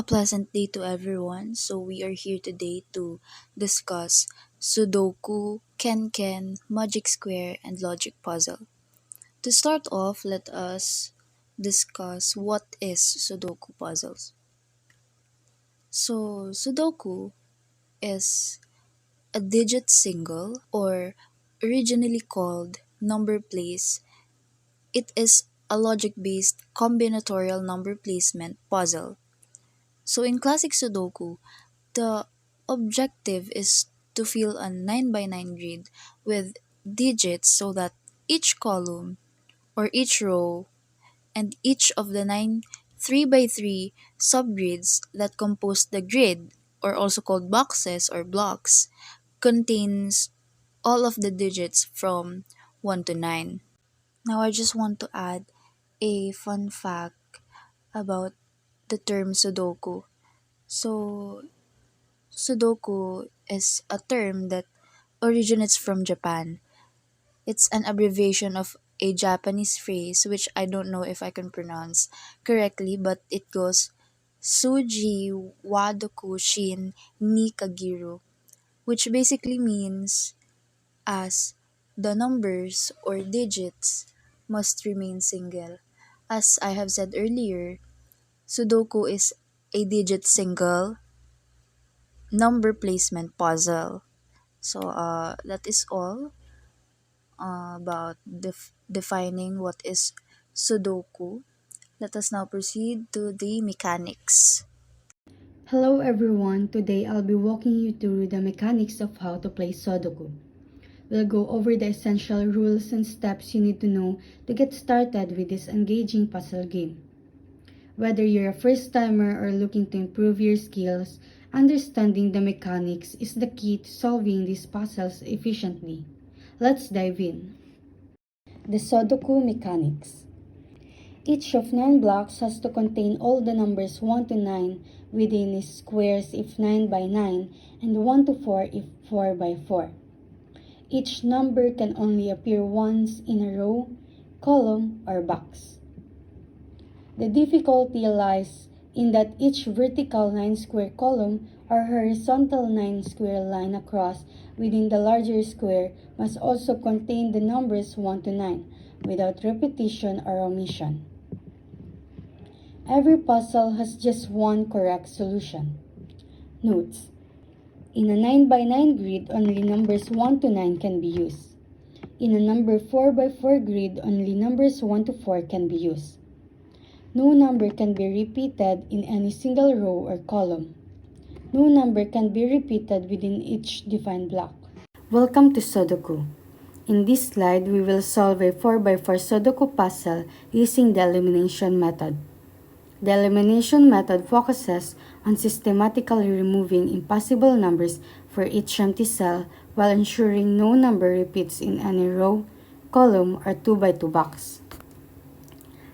A pleasant day to everyone. So we are here today to discuss Sudoku, KenKen, Magic Square, and Logic Puzzle. To start off, let us discuss what is Sudoku puzzles. So Sudoku is a digit single or originally called number place. It is a logic-based combinatorial number placement puzzle. So in classic Sudoku, the objective is to fill a 9 by 9 grid with digits so that each column or each row and each of the 9 3 by 3 subgrids that compose the grid, or also called boxes or blocks, contains all of the digits from 1 to 9. Now I just want to add a fun fact about the term Sudoku. So Sudoku is a term that originates from Japan. It's an abbreviation of a Japanese phrase which I don't know if I can pronounce correctly, but it goes Suji Wadoku Shin ni Kagiru, which basically means as the numbers or digits must remain single. As I have said earlier, Sudoku is a digit single number placement puzzle. So that is all about defining what is Sudoku. Let us now proceed to the mechanics. Hello everyone, today I'll be walking you through the mechanics of how to play Sudoku. We'll go over the essential rules and steps you need to know to get started with this engaging puzzle game. Whether you're a first timer or looking to improve your skills, understanding the mechanics is the key to solving these puzzles efficiently. Let's dive in. The Sudoku mechanics. Each of 9 blocks has to contain all the numbers 1 to 9 within squares if 9 by 9 and 1 to 4 if 4 by 4. Each number can only appear once in a row, column, or box. The difficulty lies in that each vertical 9-square column or horizontal 9-square line across within the larger square must also contain the numbers 1 to 9 without repetition or omission. Every puzzle has just one correct solution. Notes: in a 9 by 9 grid, only numbers 1 to 9 can be used. In a number 4 by 4 grid, only numbers 1 to 4 can be used. No number can be repeated in any single row or column. No number can be repeated within each defined block. Welcome to Sudoku. In this slide, we will solve a 4 by 4 Sudoku puzzle using the elimination method. The elimination method focuses on systematically removing impossible numbers for each empty cell while ensuring no number repeats in any row, column, or 2 by 2 box.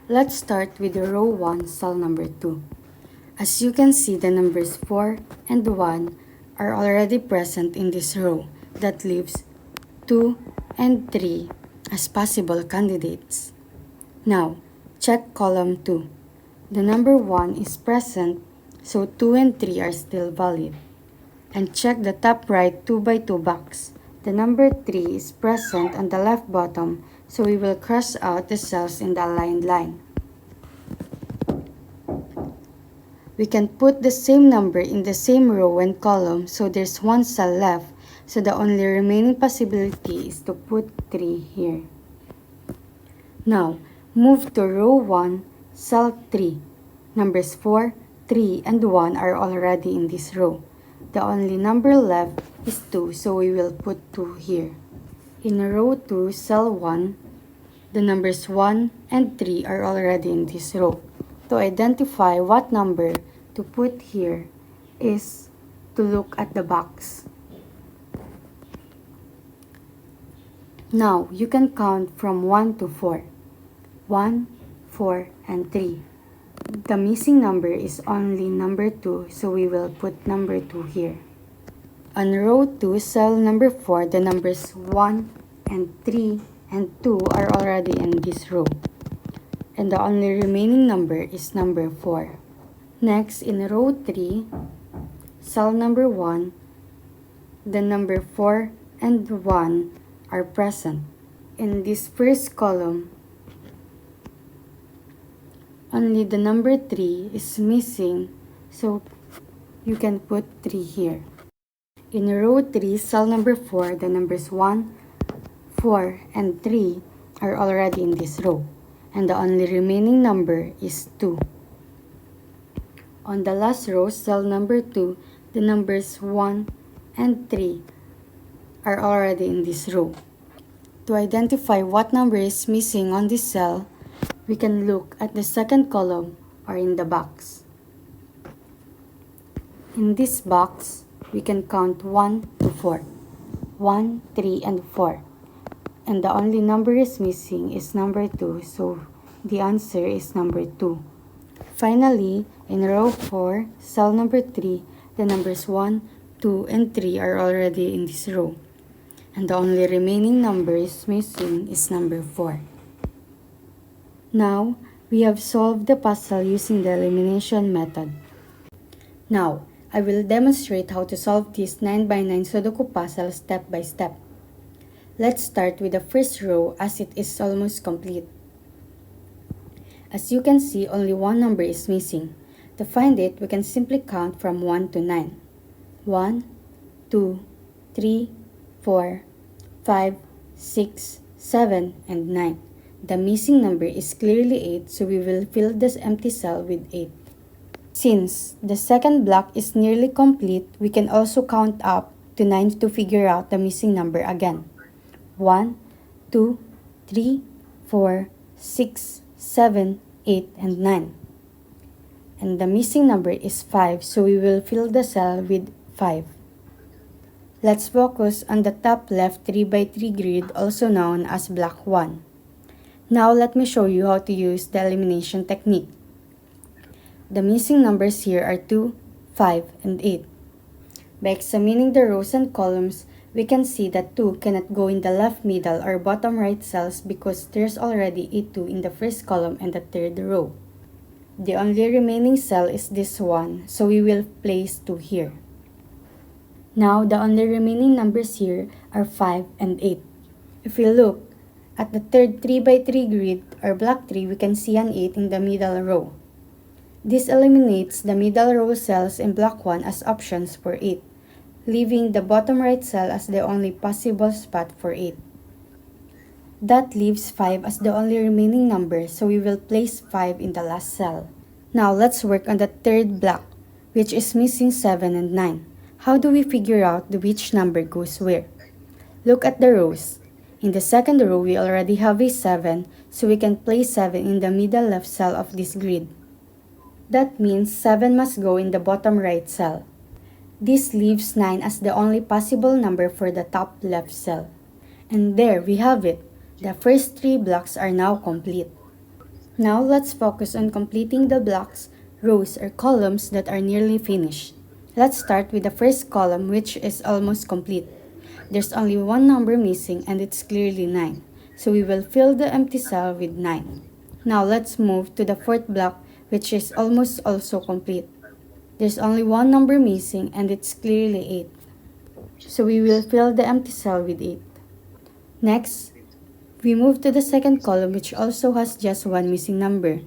Let's start with the row 1, cell number 2. As you can see, the numbers 4 and 1 are already present in this row. That leaves 2 and 3 as possible candidates. Now, check column 2. The number 1 is present, so 2 and 3 are still valid. And check the top right 2 by 2 box. The number 3 is present on the left bottom, so we will cross out the cells in the aligned line. We can put the same number in the same row and column, so there's one cell left, so the only remaining possibility is to put 3 here. Now, move to row 1, cell 3. Numbers 4, 3, and 1 are already in this row. The only number left is 2, so we will put 2 here. In row 2, cell 1, the numbers 1 and 3 are already in this row. To identify what number to put here is to look at the box. Now, you can count from 1 to 4. 1, 4, and 3. The missing number is only number 2, so we will put number 2 here. On row 2, cell number 4, the numbers 1 and 3 and 2 are already in this row. And the only remaining number is number 4. Next, in row 3, cell number 1, the number 4 and 1 are present. In this first column, only the number 3 is missing, so you can put 3 here. In row 3, cell number 4, the numbers 1, 4, and 3 are already in this row, and the only remaining number is 2. On the last row, cell number 2, the numbers 1 and 3 are already in this row. To identify what number is missing on this cell, we can look at the second column or in the box. In this box, we can count 1 to 4. 1, 3, and 4. And the only number is missing is number 2, so the answer is number 2. Finally, in row 4, cell number 3, the numbers 1, 2, and 3 are already in this row. And the only remaining number is missing is number 4. Now, we have solved the puzzle using the elimination method. Now, I will demonstrate how to solve this 9x9 Sudoku puzzle step by step. Let's start with the first row as it is almost complete. As you can see, only one number is missing. To find it, we can simply count from 1 to 9. 1, 2, 3, 4, 5, 6, 7, and 9. The missing number is clearly 8, so we will fill this empty cell with 8. Since the second block is nearly complete, we can also count up to 9 to figure out the missing number again. 1, 2, 3, 4, 6, 7, 8, and 9. And the missing number is 5, so we will fill the cell with 5. Let's focus on the top left 3x3 grid, also known as block 1. Now let me show you how to use the elimination technique. The missing numbers here are 2, 5, and 8. By examining the rows and columns, we can see that 2 cannot go in the left middle or bottom right cells because there's already a 2 in the first column and the third row. The only remaining cell is this one, so we will place 2 here. Now, the only remaining numbers here are 5 and 8. If we look at the third 3x3 grid or block 3, we can see an 8 in the middle row. This eliminates the middle row cells in block 1 as options for 8, leaving the bottom right cell as the only possible spot for 8. That leaves 5 as the only remaining number, so we will place 5 in the last cell. Now let's work on the third block, which is missing 7 and 9. How do we figure out which number goes where? Look at the rows. In the second row, we already have a 7, so we can place 7 in the middle left cell of this grid. That means 7 must go in the bottom right cell. This leaves 9 as the only possible number for the top left cell. And there we have it. The first 3 blocks are now complete. Now let's focus on completing the blocks, rows, or columns that are nearly finished. Let's start with the first column, which is almost complete. There's only one number missing and it's clearly 9. So we will fill the empty cell with 9. Now let's move to the fourth block, which is almost also complete. There's only one number missing and it's clearly 8. So we will fill the empty cell with 8. Next, we move to the second column, which also has just one missing number,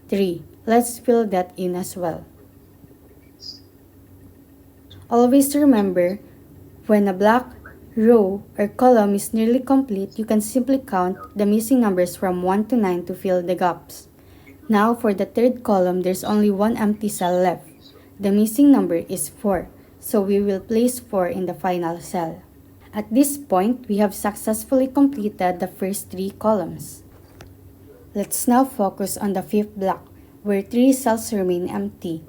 3. Let's fill that in as well. Always remember, when a block, row, or column is nearly complete, you can simply count the missing numbers from 1 to 9 to fill the gaps. Now for the third column, there's only one empty cell left. The missing number is 4, so we will place 4 in the final cell. At this point, we have successfully completed the first 3 columns. Let's now focus on the fifth block, where 3 cells remain empty.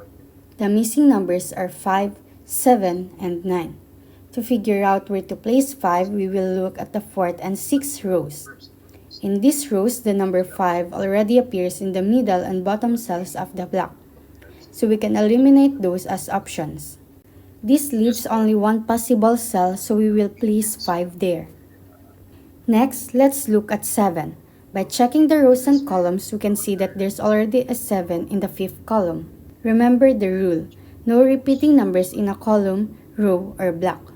The missing numbers are 5, 7, and 9. To figure out where to place 5, we will look at the fourth and sixth rows. In these rows, the number 5 already appears in the middle and bottom cells of the block, so we can eliminate those as options. This leaves only one possible cell, so we will place 5 there. Next, let's look at 7. By checking the rows and columns, we can see that there's already a 7 in the fifth column. Remember the rule: no repeating numbers in a column, row, or block.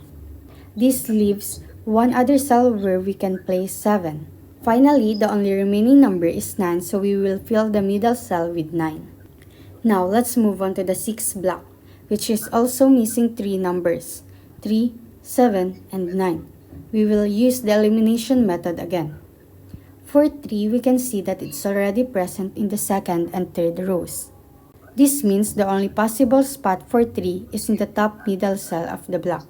This leaves one other cell where we can place 7. Finally, the only remaining number is 9, so we will fill the middle cell with 9. Now, let's move on to the 6th block, which is also missing 3 numbers, 3, 7, and 9. We will use the elimination method again. For 3, we can see that it's already present in the second and third rows. This means the only possible spot for 3 is in the top middle cell of the block.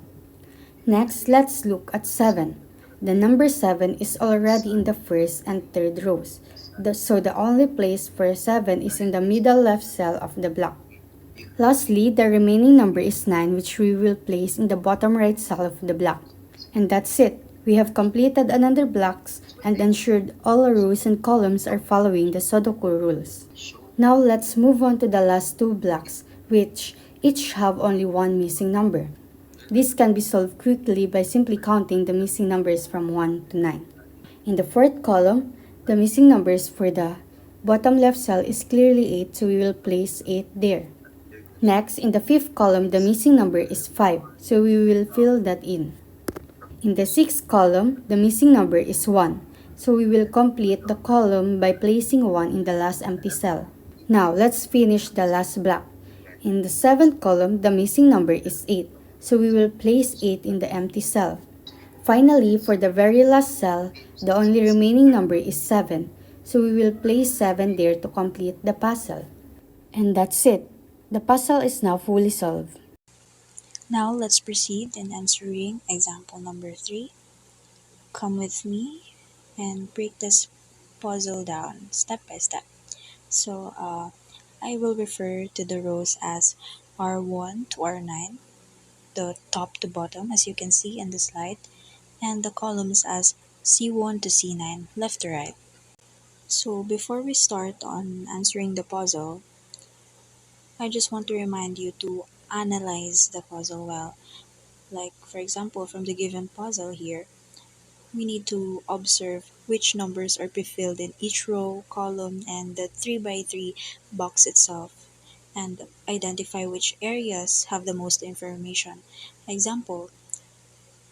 Next, let's look at 7. The number 7 is already in the first and third rows, so the only place for 7 is in the middle left cell of the block. Lastly, the remaining number is 9, which we will place in the bottom right cell of the block. And that's it. We have completed another blocks and ensured all rows and columns are following the Sudoku rules. Now let's move on to the last 2 blocks, which each have only one missing number. This can be solved quickly by simply counting the missing numbers from 1 to 9. In the fourth column, the missing numbers for the bottom left cell is clearly 8, so we will place 8 there. Next, in the fifth column, the missing number is 5, so we will fill that in. In the sixth column, the missing number is 1, so we will complete the column by placing 1 in the last empty cell. Now, let's finish the last block. In the seventh column, the missing number is 8, so we will place 8 in the empty cell. Finally, for the very last cell, the only remaining number is 7, so we will place 7 there to complete the puzzle. And that's it. The puzzle is now fully solved. Now let's proceed in answering example number 3. Come with me and break this puzzle down step by step. So I will refer to the rows as R1 to R9, the top to bottom as you can see in the slide, and the columns as C1 to C9, left to right. So before we start on answering the puzzle, I just want to remind you to analyze the puzzle well. Like for example, from the given puzzle here, we need to observe which numbers are pre-filled in each row, column, and the 3x3 box itself, and identify which areas have the most information. Example,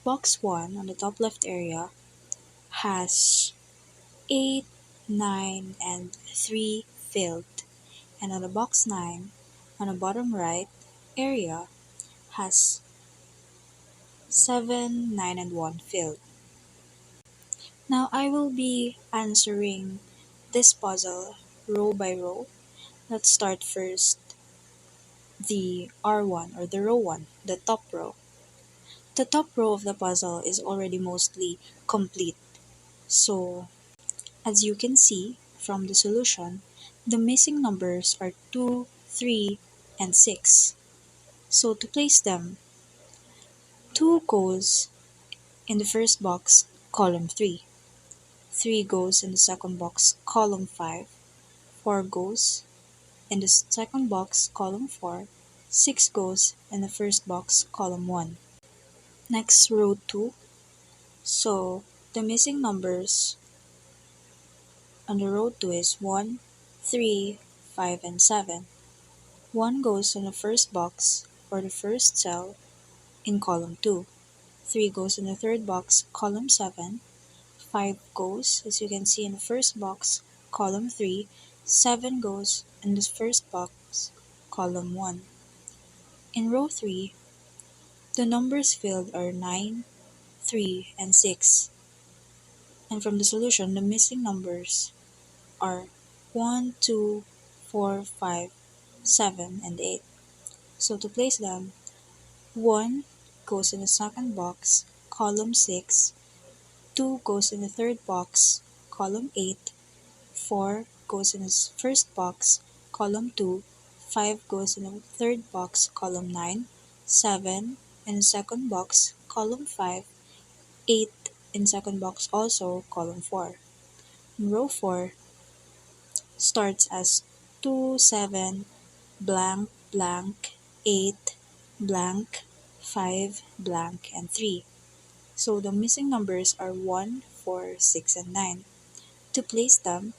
box 1 on the top left area has 8, 9, and 3 filled, and on the box 9 on the bottom right area has 7, 9, and 1 filled. Now I will be answering this puzzle row by row. Let's start first the R1 or the row 1, the top row. The top row of the puzzle is already mostly complete. So as you can see from the solution, the missing numbers are 2, 3, and 6. So to place them, 2 goes in the first box, column 3. 3 goes in the second box, column 5. 4 goes in the second box, column 4. 6 goes in the first box, column 1. Next, row 2. So the missing numbers on the row 2 is 1, 3, 5, and 7. 1 goes in the first box or the first cell in column 2. 3 goes in the third box, column 7. 5 goes, as you can see in the first box, column 3. 7 goes in the first box, column 1. In row 3, the numbers filled are 9, 3, and 6. And from the solution, the missing numbers are 1, 2, 4, 5, 7, and 8. So to place them, 1 goes in the second box, column 6. 2 goes in the third box, column 8. 4 goes in the first box, column 2. 5 goes in the third box, column 9. 7 in the second box, column 5. 8 in second box also, column 4. Row 4 starts as 2, 7, blank, blank, 8, blank, 5, blank, and 3. So the missing numbers are 1, 4, 6, and 9. To place them,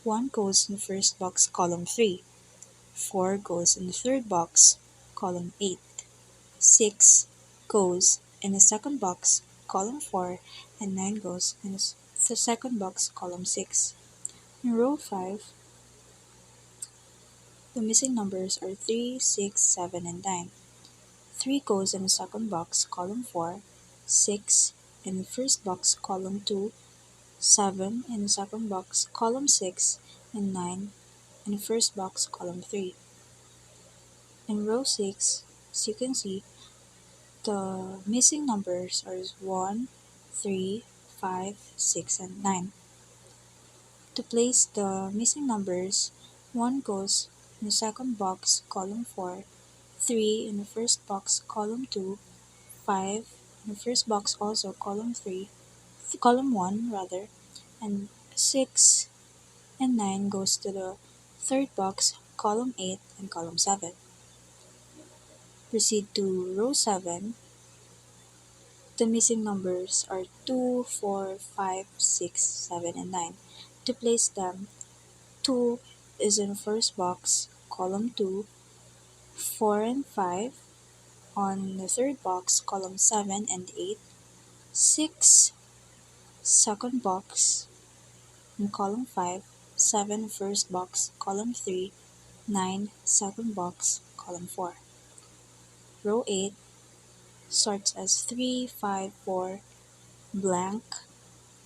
1 goes in the first box, column 3. 4 goes in the third box, column 8. 6 goes in the second box, column 4, and 9 goes in the second box, column 6. In row 5, the missing numbers are 3, 6, 7, and 9. 3 goes in the second box, column 4, 6 in the first box, column 2, 7 in the second box, column 6, and 9 in the first box, column 3. In row 6, as you can see, the missing numbers are 1, 3, 5, 6, and 9. To place the missing numbers, 1 goes in the second box, column 4, 3 in the first box, column 2, 5 in the first box also, column 3, column 1 rather, and 6 and 9 goes to the third box, column 8, and column 7. Proceed to row 7. The missing numbers are 2, 4, 5, 6, 7, and 9. To place them, 2 is in the first box, column 2, 4 and 5 on the third box, column 7 and 8, 6 second box in column 5, 7 first box, column 3, 9 second box, column 4. Row 8 starts as 3, 5, 4, blank,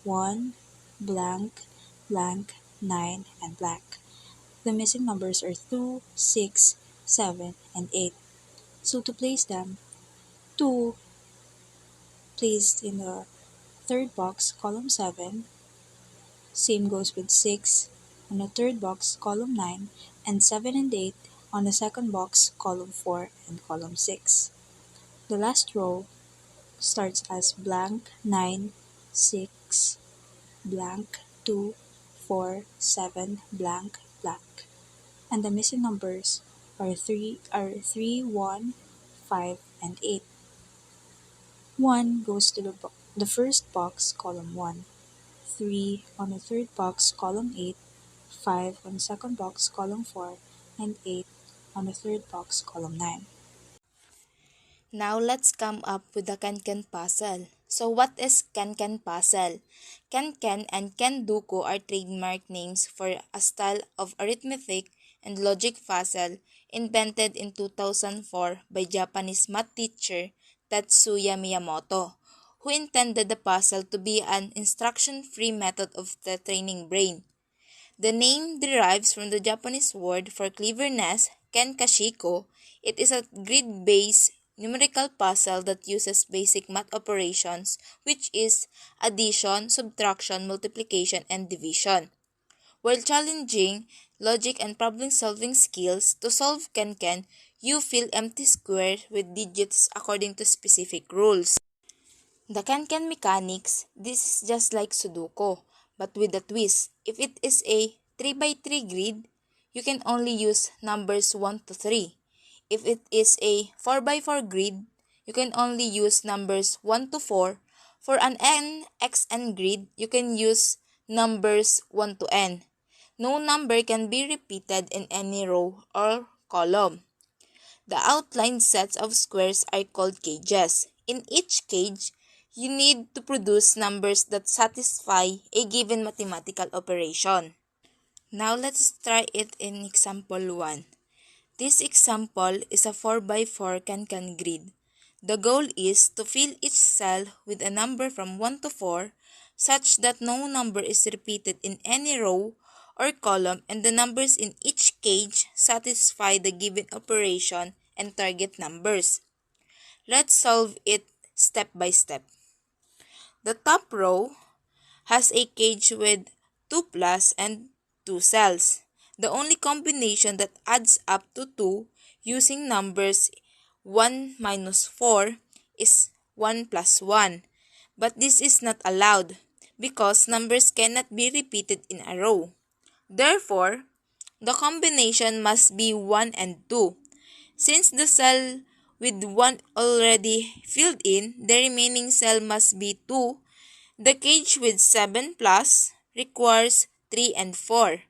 1, blank, blank, 9, and blank. The missing numbers are 2, 6, 7, and 8. So to place them, 2 placed in the third box, column 7. Same goes with 6 on the third box, column 9, and 7 and 8 on the second box, column 4, and column 6. The last row starts as blank, 9, 6, blank, 2, 4, 7, blank, blank. And the missing numbers are 3, 1, 5, and 8. 1 goes to the first box, column 1. 3 on the third box, column 8. 5 on the second box, column 4. And 8 on the third box, column 9. Now let's come up with the KenKen puzzle. So what is KenKen puzzle? KenKen and Kenduku are trademark names for a style of arithmetic and logic puzzle invented in 2004 by Japanese math teacher Tatsuya Miyamoto, who intended the puzzle to be an instruction-free method of the training brain. The name derives from the Japanese word for cleverness, kenkashiko. It is a grid-based numerical puzzle that uses basic math operations, which is addition, subtraction, multiplication, and division. While challenging logic and problem-solving skills, to solve kenken, you fill empty square with digits according to specific rules. The can mechanics, this is just like Sudoku, but with a twist. If it is a 3 by 3 grid, you can only use numbers 1 to 3. If it is a 4 by 4 grid, you can only use numbers 1 to 4. For an nxn grid, you can use numbers 1 to n. No number can be repeated in any row or column. The outlined sets of squares are called cages. In each cage, you need to produce numbers that satisfy a given mathematical operation. Now let's try it in example 1. This example is a 4 by 4 can grid. The goal is to fill each cell with a number from 1 to 4 such that no number is repeated in any row or column and the numbers in each cage satisfy the given operation and target numbers. Let's solve it step by step. The top row has a cage with 2 plus and 2 cells. The only combination that adds up to 2 using numbers 1 minus 4 is 1 plus 1. But this is not allowed because numbers cannot be repeated in a row. Therefore, the combination must be 1 and 2. Since the cell with 1 already filled in, the remaining cell must be 2. The cage with 7 plus requires 3 and 4.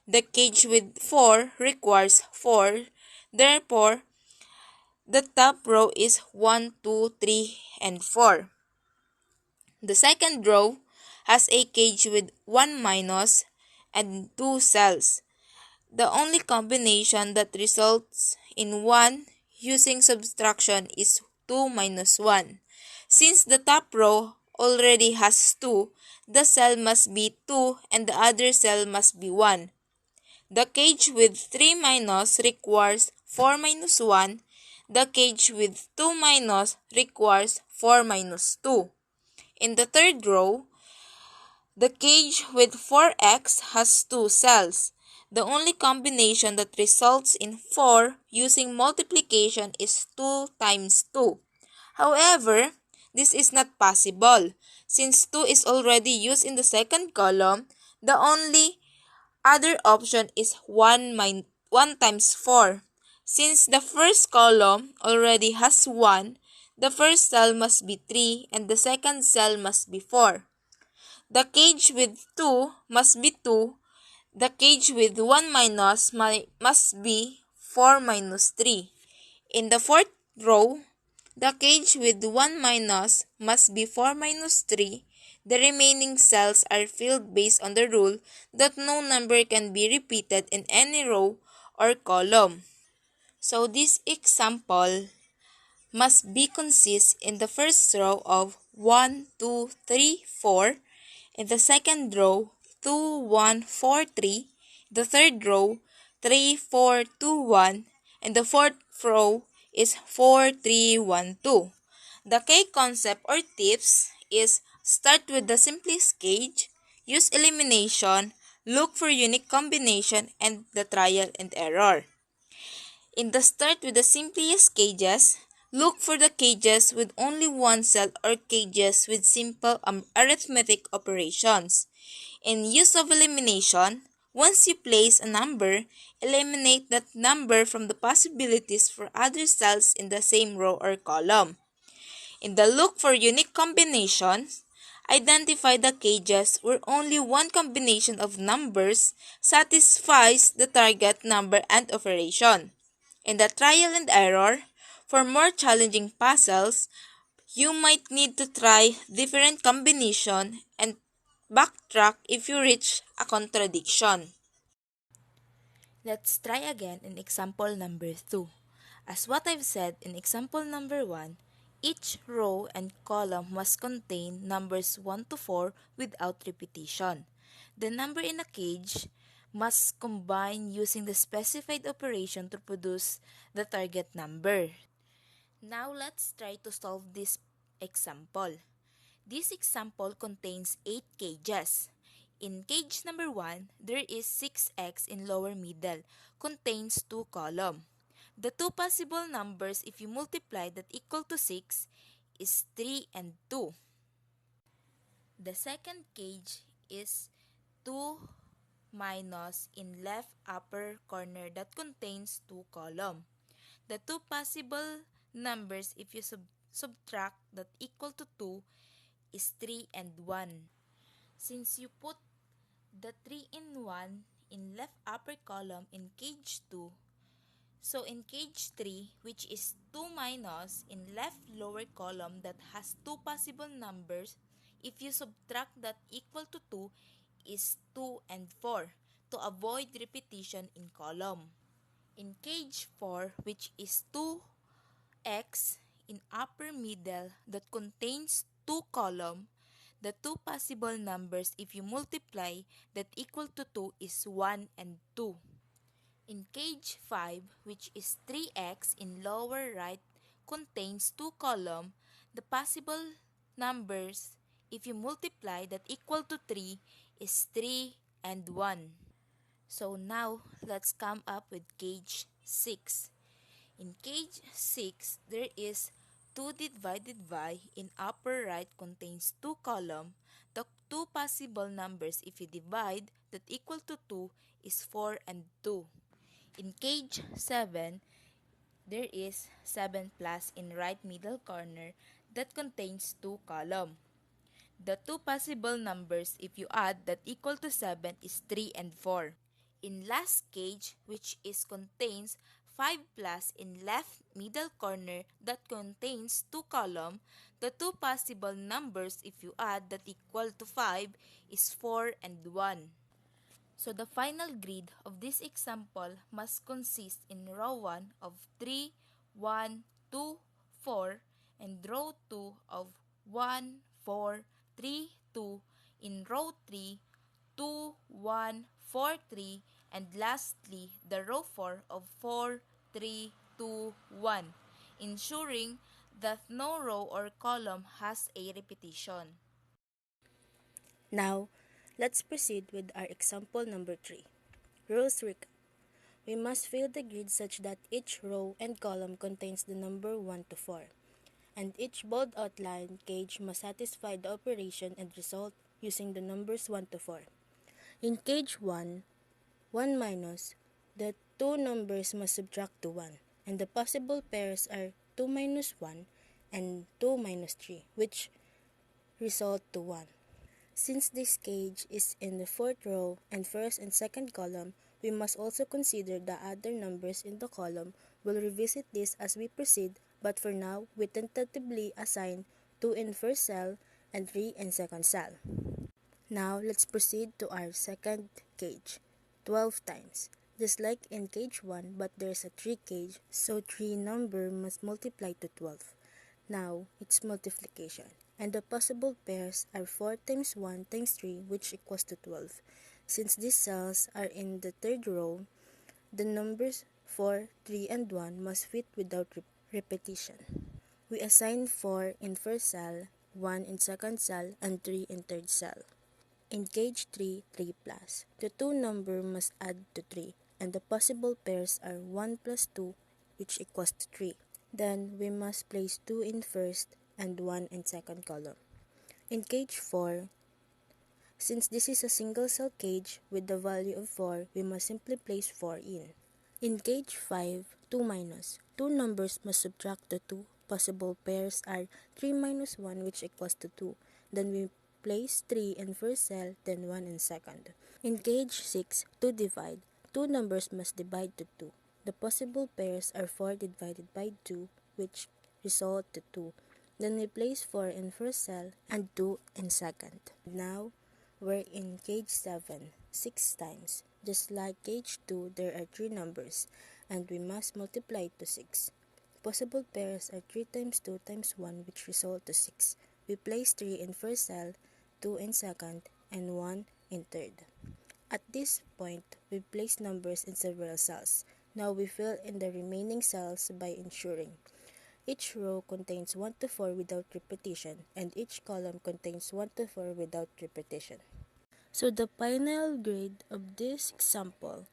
The cage with 4 requires 4. Therefore, the top row is 1, 2, 3, and 4. The second row has a cage with 1 minus and 2 cells. The only combination that results in 1 using subtraction is 2 minus 1. Since the top row already has 2, the cell must be 2 and the other cell must be 1. The cage with 3 minus requires 4 minus 1. The cage with 2 minus requires 4 minus 2. In the third row, the cage with 4x has 2 cells. The only combination that results in 4 using multiplication is 2 times 2. However, this is not possible. Since 2 is already used in the second column, the only other option is 1 times 4. Since the first column already has 1, the first cell must be 3 and the second cell must be 4. The cage with 2 must be 2. The cage with 1 minus must be 4 minus 3. In the fourth row, the cage with 1 minus must be 4 minus 3. The remaining cells are filled based on the rule that no number can be repeated in any row or column. So this example must be consist in the first row of 1, 2, 3, 4. In the second row, 2, 1, 4, 3. The third row, 3, 4, 2, 1. And the fourth row is 4, 3, 1, 2. The K concept or tips is start with the simplest cage, use elimination, look for unique combination, and the trial and error. In the start with the simplest cages, look for the cages with only one cell or cages with simple arithmetic operations. In use of elimination, once you place a number, eliminate that number from the possibilities for other cells in the same row or column. In the look for unique combinations, identify the cages where only one combination of numbers satisfies the target number and operation. In the trial and error, for more challenging puzzles, you might need to try different combination and backtrack if you reach a contradiction. Let's try again in example number 2. As what I've said in example number 1, each row and column must contain numbers 1 to 4 without repetition. The number in a cage must combine using the specified operation to produce the target number. Now let's try to solve this example. This example contains 8 cages. In cage number 1, there is 6x in lower middle, contains 2 columns. The two possible numbers if you multiply that equal to 6 is 3 and 2. The second cage is 2 minus in left upper corner that contains 2 columns. The two possible numbers if you subtract that equal to 2 is 3 and 1. Since you put the 3 in 1 in left upper column in cage 2, so in cage 3, which is 2 minus in left lower column that has two possible numbers, if you subtract that equal to 2 is 2 and 4 to avoid repetition in column. In cage 4, which is 2x in upper middle that contains 2 column, the two possible numbers if you multiply that equal to 2 is 1 and 2. In cage 5, which is 3x in lower right contains 2 column, the possible numbers if you multiply that equal to 3 is 3 and 1. So now let's come up with cage 6. In cage 6, there is 2 divided by in upper right contains 2 column. The two possible numbers if you divide that equal to 2 is 4 and 2. In cage 7, there is 7 plus in right middle corner that contains 2 column. The two possible numbers if you add that equal to 7 is 3 and 4. in last cage, which is contains 5 plus in left middle corner that contains 2 column, the two possible numbers if you add that equal to 5 is 4 and 1. So the final grid of this example must consist in row 1 of 3, 1, 2, 4, and row 2 of 1, 4, 3, 2, in row 3, 2, 1, 4, 3, and lastly the row 4 of 4, 3, 2, 1, ensuring that no row or column has a repetition. Now, let's proceed with our example number 3. Rows recap. We must fill the grid such that each row and column contains the number 1 to 4, and each bold outline cage must satisfy the operation and result using the numbers 1 to 4. In cage 1, 1 minus, the two numbers must subtract to 1, and the possible pairs are 2 minus 1 and 2 minus 3, which result to 1. Since this cage is in the fourth row and first and second column, we must also consider the other numbers in the column. We'll revisit this as we proceed, but for now, we tentatively assign 2 in first cell and 3 in second cell. Now, let's proceed to our second cage, 12 times. Just like in cage 1, but there's a 3 cage, so 3 number must multiply to 12. Now, it's multiplication, and the possible pairs are 4 times 1 times 3, which equals to 12. Since these cells are in the third row, the numbers 4, 3, and 1 must fit without repetition. We assign 4 in first cell, 1 in second cell, and 3 in third cell. In cage 3, 3 plus. The two number must add to 3, and the possible pairs are 1 plus 2, which equals to 3. Then, we must place 2 in first and 1 in second column. In cage 4, since this is a single cell cage with the value of 4, we must simply place 4 in. In cage 5, 2 minus. Two numbers must subtract the 2. Possible pairs are 3 minus 1, which equals to 2. Then we place 3 in first cell, then 1 in second. In cage 6, 2 divide. Two numbers must divide to 2. The possible pairs are 4 divided by 2, which result to 2. Then we place 4 in first cell and 2 in second. Now, we're in cage 7, 6 times. Just like cage 2, there are 3 numbers, and we must multiply to 6. Possible pairs are 3 times 2 times 1, which result to 6. We place 3 in first cell, 2 in second, and 1 in third. At this point, we place numbers in several cells. Now we fill in the remaining cells by ensuring each row contains 1 to 4 without repetition, and each column contains 1 to 4 without repetition. So the final grade of this example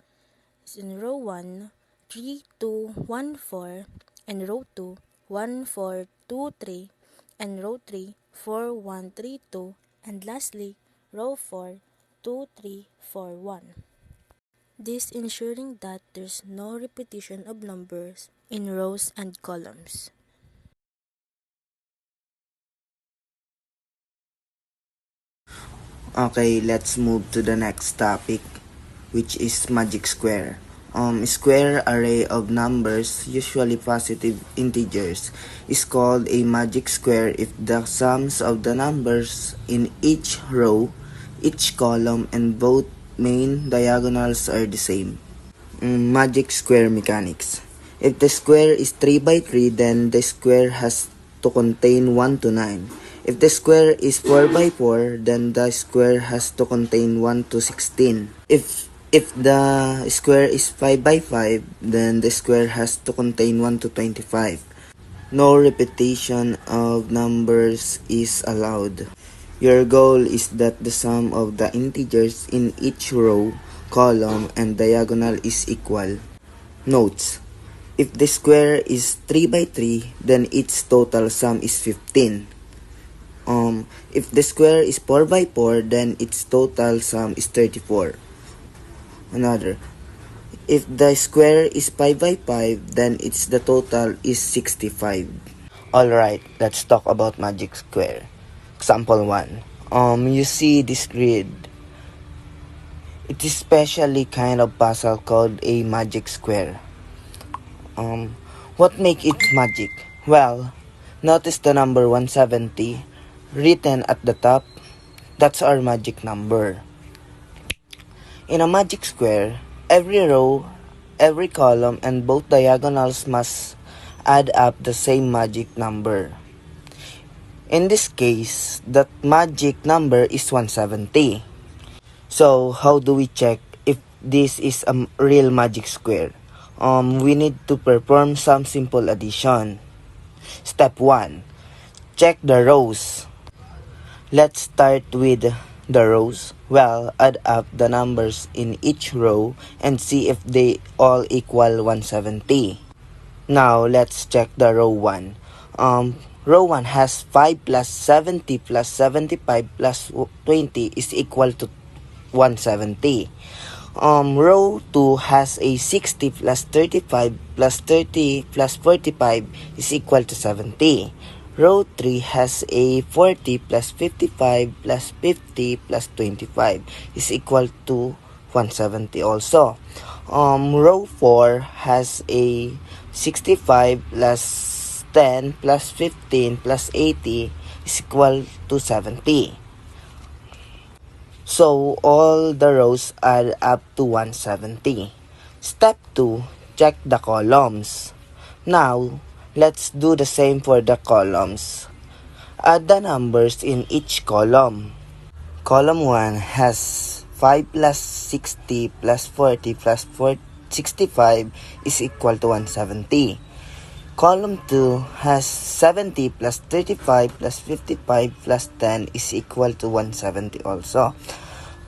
is in row 1, 3, 2, 1, 4, and row 2, 1, 4, 2, 3, and row 3, 4, 1, 3, 2, and lastly, row 4, 2, 3, 4, 1. This ensuring that there's no repetition of numbers in rows and columns. Okay, let's move to the next topic, which is magic square. Square array of numbers, usually positive integers, is called a magic square if the sums of the numbers in each row, each column, and both main diagonals are the same. Magic square mechanics. If the square is 3 by 3, then the square has to contain 1 to 9. If the square is 4 by 4, then the square has to contain 1 to 16. If the square is 5 by 5, then the square has to contain 1 to 25. No repetition of numbers is allowed. Your goal is that the sum of the integers in each row, column, and diagonal is equal. Notes: if the square is 3 by 3, then its total sum is 15. If the square is 4 by 4, then its total sum is 34. Another: if the square is 5 by 5, then the total is 65. Alright, let's talk about magic square. Example 1. You see this grid. It is specially kind of puzzle called a magic square. Um, what make it magic? Well, notice the number 170 written at the top. That's our magic number. In a magic square, every row, every column, and both diagonals must add up the same magic number. In this case, that magic number is 170. So, how do we check if this is a real magic square? We need to perform some simple addition. Step 1. Check the rows. Let's start with the rows. Well, add up the numbers in each row and see if they all equal 170. Now, let's check the row 1. Row 1 has 5 plus 70 plus 75 plus 20 is equal to 170. Row 2 has a 60 plus 35 plus 30 plus 45 is equal to 70. Row 3 has a 40 plus 55 plus 50 plus 25 is equal to 170 also. Row 4 has a 65 plus 10 plus 15 plus 80 is equal to 70. So all the rows add up to 170. Step 2. Check the columns. Now, let's do the same for the columns. Add the numbers in each column. Column 1 has 5 plus 60 plus 40 plus 65 is equal to 170. Column 2 has 70 plus 35 plus 55 plus 10 is equal to 170 also.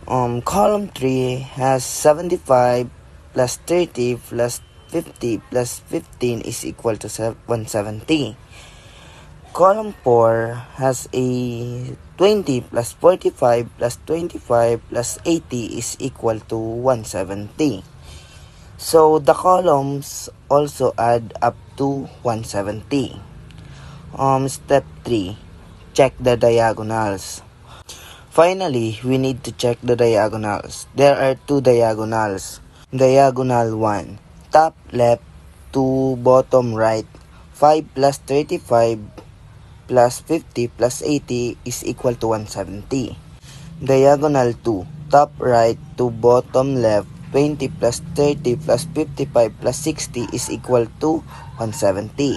Column 3 has 75 plus 30 plus 50 plus 15 is equal to 170. Column 4 has a 20 plus 45 plus 25 plus 80 is equal to 170. So the columns also add up to 170. Step 3. Check the diagonals. Finally, we need to check the diagonals. There are two diagonals. Diagonal 1, top left to bottom right. 5 plus 35 plus 50 plus 80 is equal to 170. Diagonal 2, top right to bottom left. 20 plus 30 plus 55 plus 60 is equal to 170.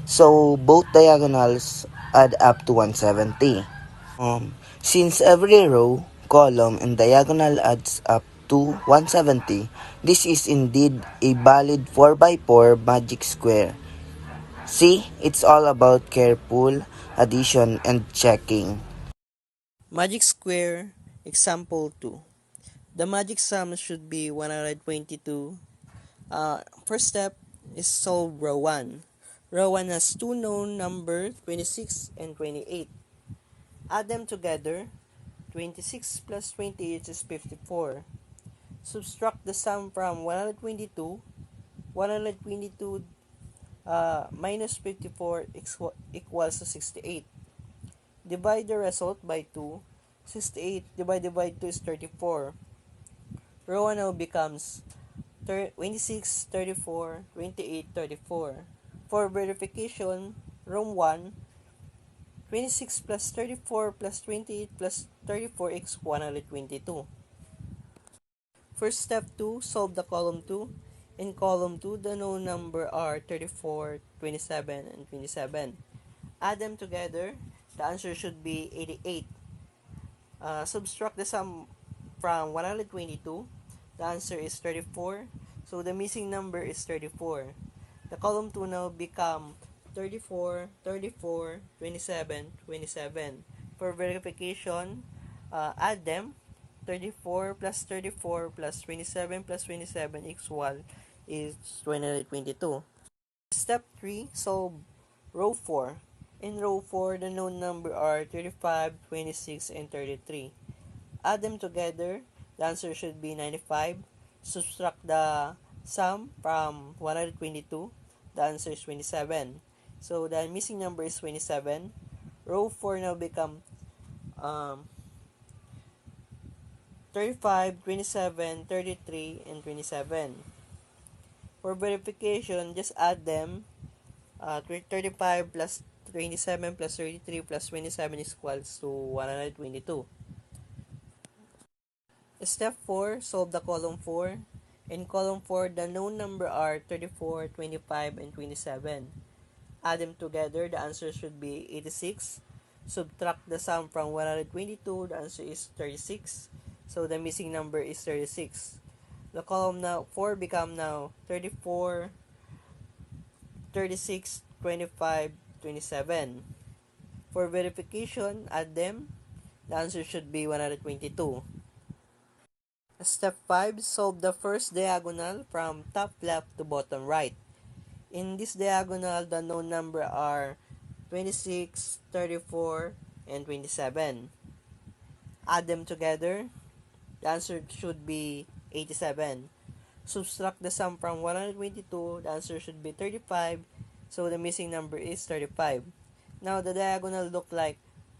So, both diagonals add up to 170. Since every row, column, and diagonal adds up to 170, this is indeed a valid 4x4 magic square. See, it's all about careful addition and checking. Magic square, example 2. The magic sum should be 122. First step is solve row 1. Row 1 has two known numbers, 26 and 28. Add them together. 26 plus 28 is 54. Subtract the sum from 122. 122 minus 54 equals to 68. Divide the result by 2. 68 divided by 2 is 34. Row 1 now becomes 26, 34, 28, 34. For verification, row 1, 26 plus 34 plus 28 plus 34 equals 122. First step 2, solve the column 2. In column 2, the known number are 34, 27, and 27. Add them together, the answer should be 88. Subtract the sum from 122. The answer is 34. So the missing number is 34. The column 2 now become 34, 34, 27, 27. For verification, add them. 34 plus 34 plus 27 plus 27 equal is 222. Step 3, solve row 4. In row 4, the known number are 35, 26, and 33. Add them together, the answer should be 95. Subtract the sum from 122, the answer is 27. So the missing number is 27. Row 4 now become 35, 27, 33, and 27. For verification, just add them. 35 plus 27 plus 33 plus 27 is equals to 122. Step 4, solve the column 4. In column 4, the known number are 34, 25, and 27. Add them together, the answer should be 86. Subtract the sum from 122, the answer is 36. So the missing number is 36. The column now 4 become now 34, 36, 25, 27. For verification, add them. The answer should be 122. Step 5, solve the first diagonal from top left to bottom right. In this diagonal, the known number are 26, 34, and 27. Add them together. The answer should be 87. Subtract the sum from 122. The answer should be 35. So the missing number is 35. Now the diagonal look like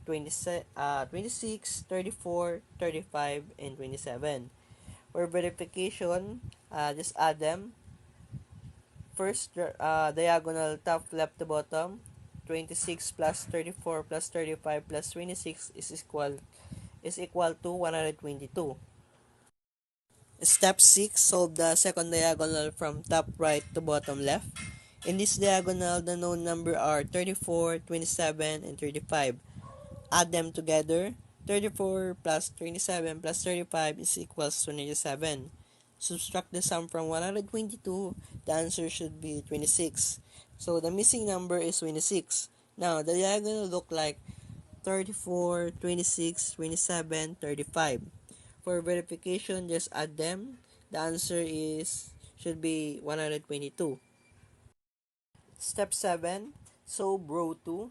26, 34, 35, and 27. For verification, just add them. First, diagonal top left to bottom. 26 plus 34 plus 35 plus 26 is equal to 122. Step 6, solve the second diagonal from top right to bottom left. In this diagonal, the known number are 34, 27, and 35. Add them together. 34 plus 27 plus 35 is equals to 97. Subtract the sum from 122. The answer should be 26. So the missing number is 26. Now, the diagonal look like 34, 26, 27, 35. For verification, just add them. The answer should be 122. Step 7, solve row 2.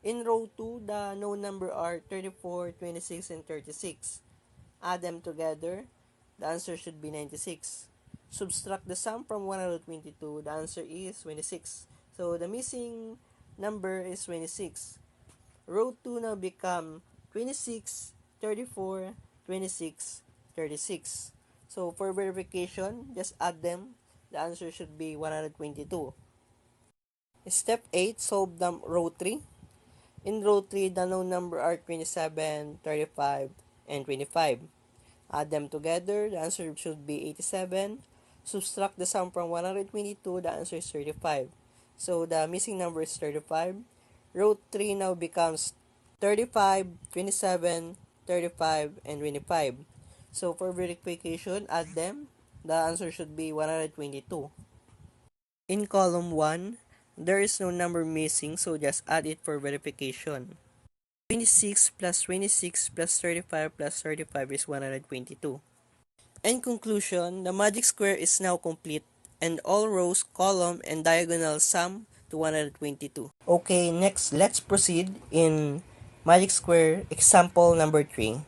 In row 2, the known number are 34, 26, and 36. Add them together. The answer should be 96. Subtract the sum from 122. The answer is 26. So the missing number is 26. Row 2 now become 26, 34, 26, 36. So for verification, just add them. The answer should be 122. Step 8, solve the row 3. In row 3, the known number are 27, 35, and 25. Add them together, the answer should be 87. Subtract the sum from 122, the answer is 35. So the missing number is 35. Row 3 now becomes 35, 27, 35, and 25. So for verification, add them. The answer should be 122. In column 1, there is no number missing, so just add it for verification. 26 plus 26 plus 35 plus 35 is 122. In conclusion, the magic square is now complete, and all rows, column, and diagonal sum to 122. Okay, next, let's proceed in magic square example number 3.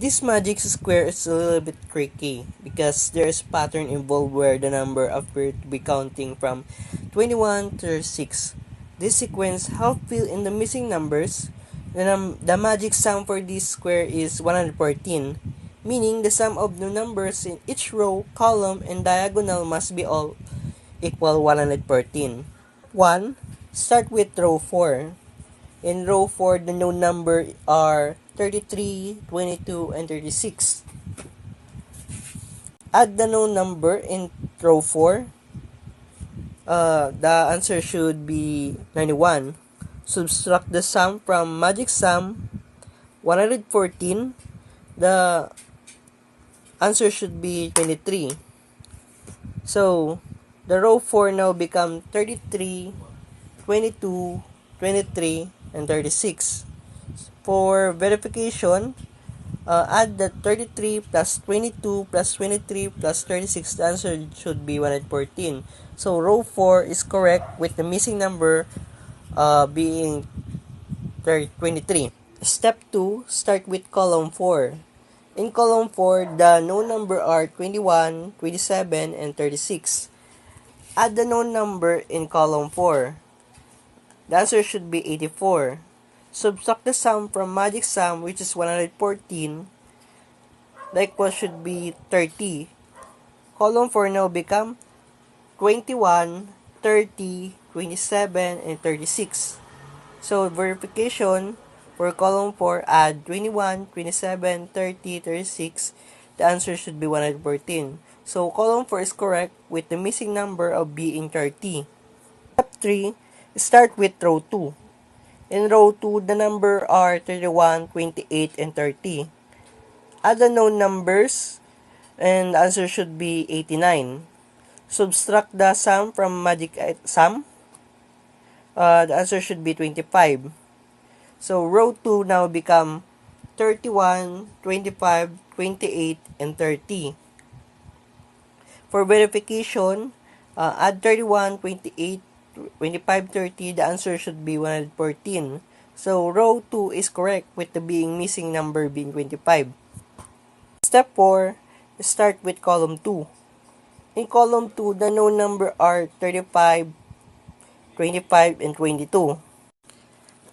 This magic square is a little bit tricky because there is a pattern involved where the number appear to be counting from 21 to 6. This sequence help fill in the missing numbers. The magic sum for this square is 114, meaning the sum of the numbers in each row, column, and diagonal must be all equal 114. 1. Start with row 4. In row 4, the known number are 33, 22, and 36. Add the known number in row 4. The answer should be 91. Subtract the sum from magic sum 114. The answer should be 23. So, the row 4 now become 33, 22, 23, and 36. For verification, add the 33 plus 22 plus 23 plus 36. The answer should be 114. So row 4 is correct with the missing number being 23. Step 2, start with column 4. In column 4, the known number are 21, 27, and 36. Add the known number in column 4. The answer should be 84. Subtract the sum from magic sum, which is 114. the equal should be 30. Column 4 now become 21, 30, 27, and 36. So verification for column 4, add 21, 27, 30, 36. The answer should be 114. So column 4 is correct with the missing number of being 30. Step 3, start with row 2. In row 2, the number are 31, 28, and 30. Add the known numbers and the answer should be 89. Subtract the sum from magic sum. The answer should be 25. So row 2 now become 31, 25, 28, and 30. For verification, add 31, 28, 25, 30. The answer should be 114. So row 2 is correct with the being missing number being 25. Step 4, start with column 2. In column 2, the known number are 35, 25, and 22.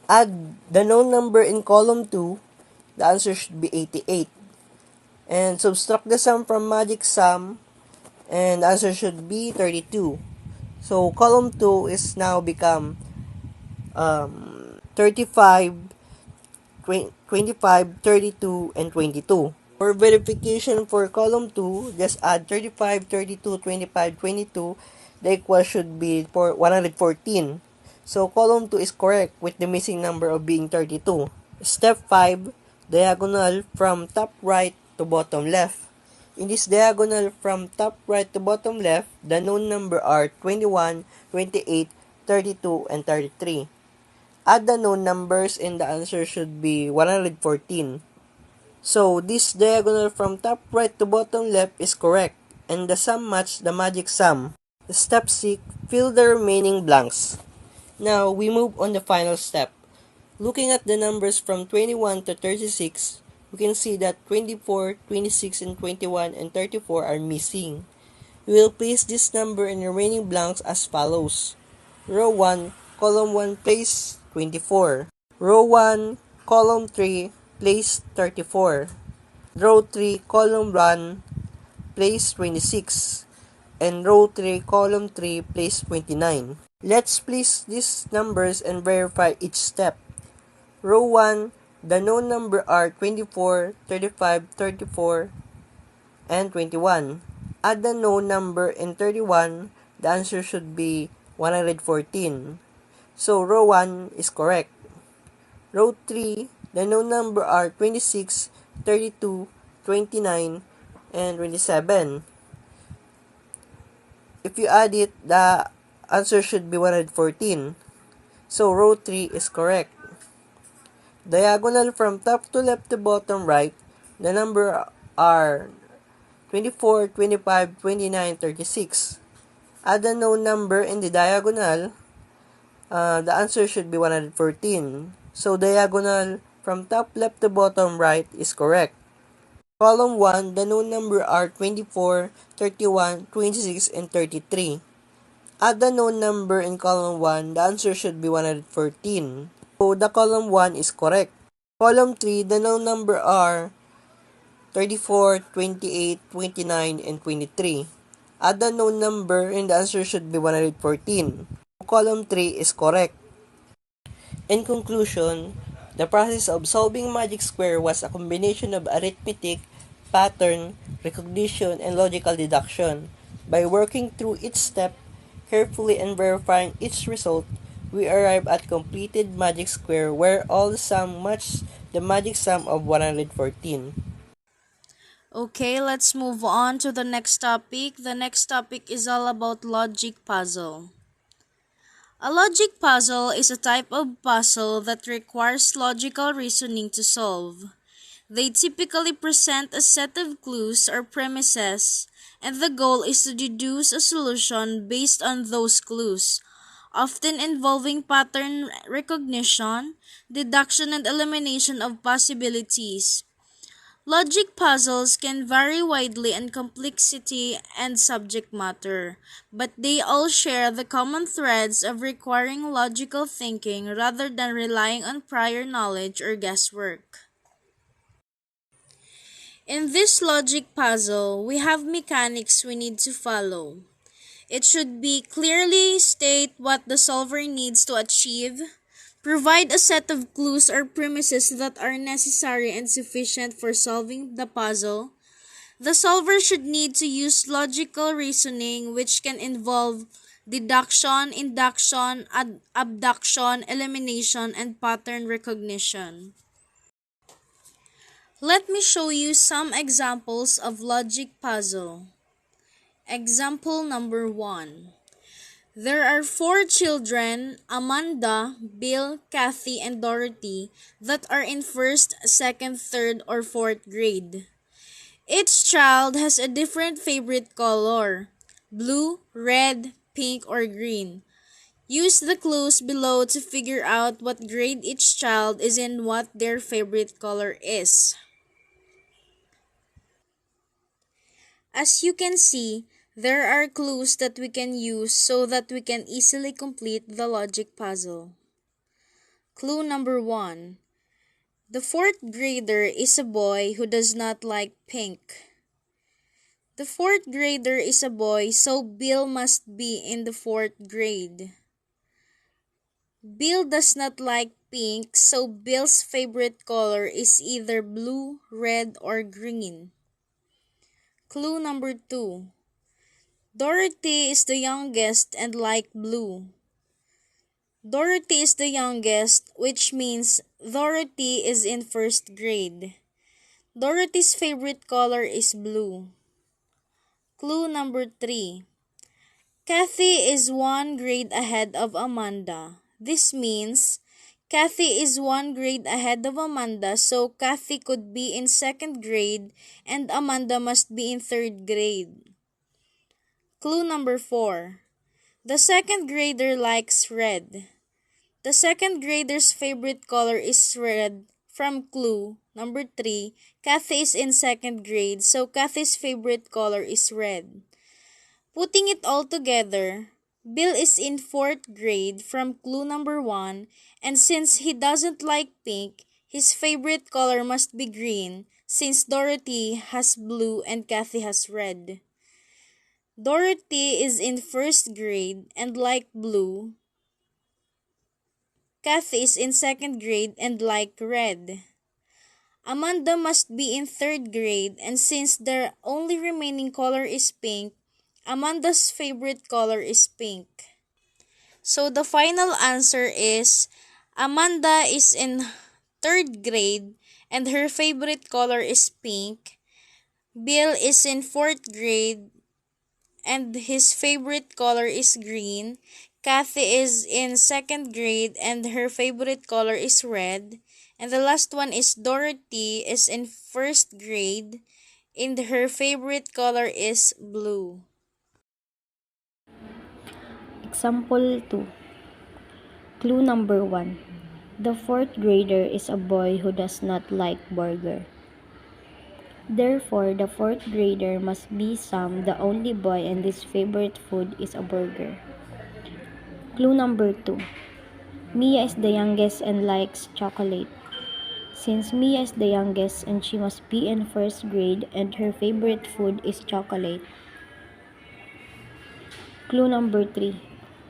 Add the known number in column 2, the answer should be 88. And subtract the sum from magic sum, and the answer should be 32. So column 2 is now become 35, 25, 32, and 22. For verification for column 2, just add 35, 32, 25, 22. The equal should be for 114. So column 2 is correct with the missing number of being 32. Step 5, diagonal from top right to bottom left. In this diagonal from top right to bottom left, the known number are 21, 28, 32, and 33. Add the known numbers and the answer should be 114. So this diagonal from top right to bottom left is correct, and the sum match the magic sum. Step 6, fill the remaining blanks. Now we move on the final step. Looking at the numbers from 21 to 36, we can see that 24, 26, and 21 and 34 are missing. We will place this number in the remaining blanks as follows. Row 1, column 1, place 24. Row 1, column 3, place 34. Row 3, column 1, place 26. And row 3, column 3, place 29. Let's place these numbers and verify each step. Row 1, the known number are 24, 35, 34, and 21. Add the known number in 31, the answer should be 114. So row 1 is correct. Row 3, the known number are 26, 32, 29, and 27. If you add it, the answer should be 114. So row 3 is correct. Diagonal from top to left to bottom right, the number are 24, 25, 29, 36. Add the known number in the diagonal, the answer should be 114. So diagonal from top left to bottom right is correct. Column 1, the known number are 24, 31, 26, and 33. Add the known number in column 1, the answer should be 114. So the column 1 is correct. Column 3, the known number are 34, 28, 29, and 23. Add the known number and the answer should be 114. Column 3 is correct. In conclusion, the process of solving magic square was a combination of arithmetic, pattern, recognition, and logical deduction. By working through each step carefully and verifying each result, we arrive at completed magic square where all the sum match the magic sum of 114. Okay, let's move on to the next topic. The next topic is all about logic puzzle. A logic puzzle is a type of puzzle that requires logical reasoning to solve. They typically present a set of clues or premises, and the goal is to deduce a solution based on those clues, often involving pattern recognition, deduction, and elimination of possibilities. Logic puzzles can vary widely in complexity and subject matter, but they all share the common threads of requiring logical thinking rather than relying on prior knowledge or guesswork. In this logic puzzle, we have mechanics we need to follow. It should be clearly state what the solver needs to achieve, provide a set of clues or premises that are necessary and sufficient for solving the puzzle. The solver should need to use logical reasoning, which can involve deduction, induction, abduction, elimination, and pattern recognition. Let me show you some examples of logic puzzle. Example number 1. There are 4 children, Amanda, Bill, Kathy, and Dorothy, that are in first, second, third, or fourth grade. Each child has a different favorite color: blue, red, pink, or green. Use the clues below to figure out what grade each child is and what their favorite color is. As you can see, there are clues that we can use so that we can easily complete the logic puzzle. Clue number 1. The fourth grader is a boy who does not like pink. The fourth grader is a boy, so Bill must be in the fourth grade. Bill does not like pink, so Bill's favorite color is either blue, red, or green. Clue number 2. Dorothy is the youngest and like blue. Dorothy is the youngest, which means Dorothy is in first grade. Dorothy's favorite color is blue. Clue number 3. Kathy is 1 grade ahead of Amanda. This means Kathy is 1 grade ahead of Amanda, so Kathy could be in second grade and Amanda must be in third grade. Clue number 4. The second grader likes red. The second grader's favorite color is red. From clue number 3, Kathy is in second grade, so Kathy's favorite color is red. Putting it all together, Bill is in fourth grade from clue number 1, and since he doesn't like pink, his favorite color must be green, since Dorothy has blue and Kathy has red. Dorothy is in first grade and like blue. Kathy is in second grade and like red. Amanda must be in third grade, and since the only remaining color is pink, Amanda's favorite color is pink. So the final answer is Amanda is in third grade and her favorite color is pink. Bill is in fourth grade and his favorite color is green. Kathy is in second grade and her favorite color is red. And the last one is Dorothy is in first grade and her favorite color is blue. Example 2. Clue number 1. The fourth grader is a boy who does not like burger. Therefore, the fourth grader must be Sam, the only boy, and his favorite food is a burger. Clue number 2. Mia is the youngest and likes chocolate. Since Mia is the youngest and she must be in first grade and her favorite food is chocolate. Clue number 3.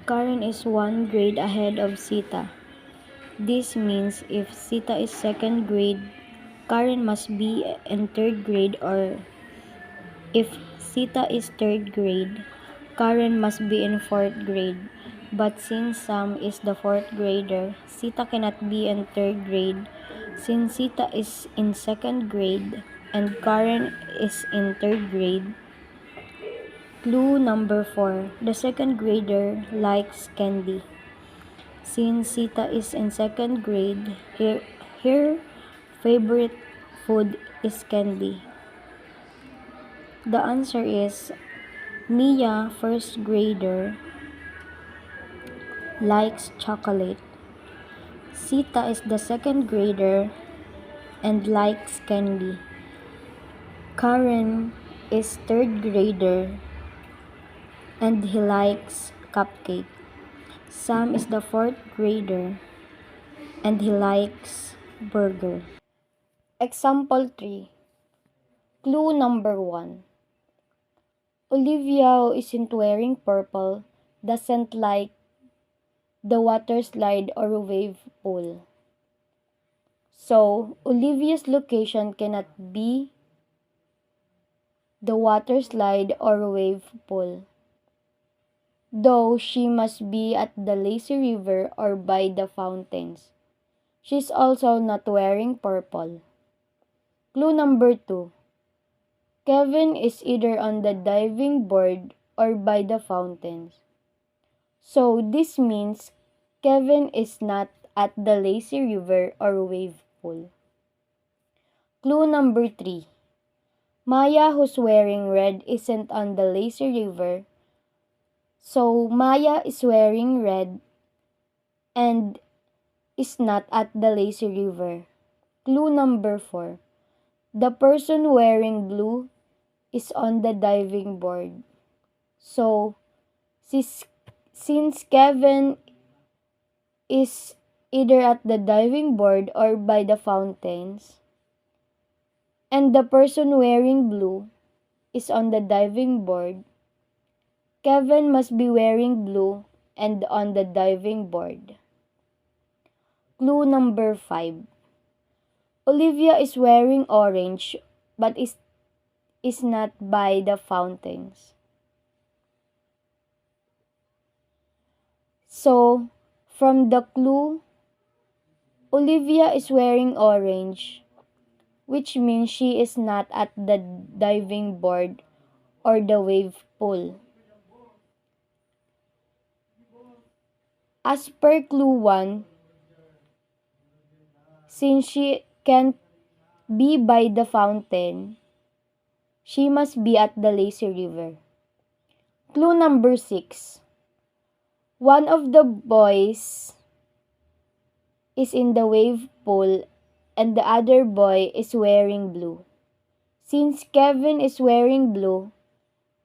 Karen is 1 grade ahead of Sita. This means if Sita is second grade, Karen must be in third grade, or if Sita is third grade, Karen must be in fourth grade. But since Sam is the fourth grader, Sita cannot be in third grade since Sita is in second grade and Karen is in third grade. Clue number 4. The second grader likes candy. Since Sita is in second grade, her favorite food is candy. The answer is Mia, first grader, likes chocolate. Sita is the second grader and likes candy. Karen is third grader and he likes cupcake. Sam is the fourth grader and he likes burger. Example 3. Clue number 1. Olivia, who isn't wearing purple, doesn't like the water slide or wave pool. So, Olivia's location cannot be the water slide or wave pool, though she must be at the lazy river or by the fountains. She's also not wearing purple. Clue number 2. Kevin is either on the diving board or by the fountains. So this means Kevin is not at the lazy river or wave pool. Clue number 3. Maya, who's wearing red, isn't on the lazy river. So Maya is wearing red and is not at the lazy river. Clue number 4. The person wearing blue is on the diving board. So, since Kevin is either at the diving board or by the fountains, and the person wearing blue is on the diving board, Kevin must be wearing blue and on the diving board. Clue number 5. Olivia is wearing orange but is not by the fountains. So, from the clue, Olivia is wearing orange, which means she is not at the diving board or the wave pool. As per clue 1, since she can't be by the fountain, she must be at the lazy river. Clue number 6. One of the boys is in the wave pool and the other boy is wearing blue. Since Kevin is wearing blue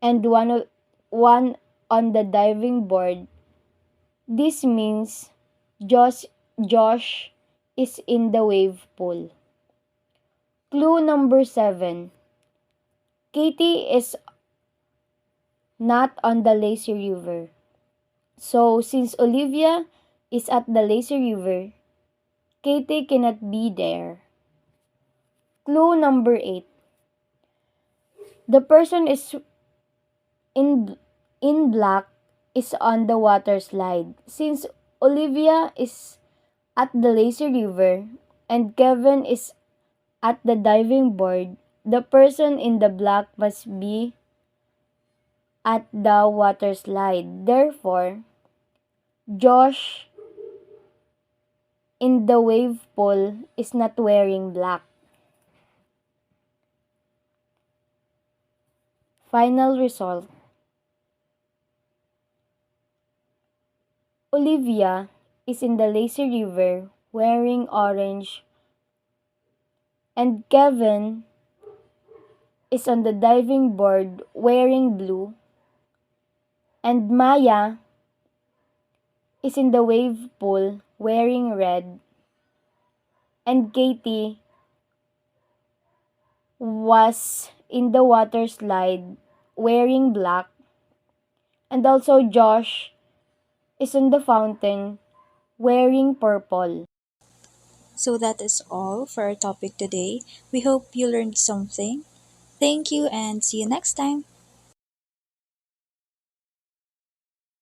and one on the diving board, this means Josh is in the wave pool. Clue number 7. Katie is not on the lazy river. So since Olivia is at the lazy river, Katie cannot be there. Clue number 8. The person is in black is on the water slide. Since Olivia is at the lazy river and Kevin is at the diving board, the person in the black must be at the water slide. Therefore, Josh in the wave pool is not wearing black. Final result. Olivia is in the lazy river wearing orange and Kevin is on the diving board wearing blue and Maya is in the wave pool wearing red and Katie was in the water slide wearing black and also Josh is in the fountain wearing purple. So that is all for our topic today. We hope you learned something. Thank you and see you next time.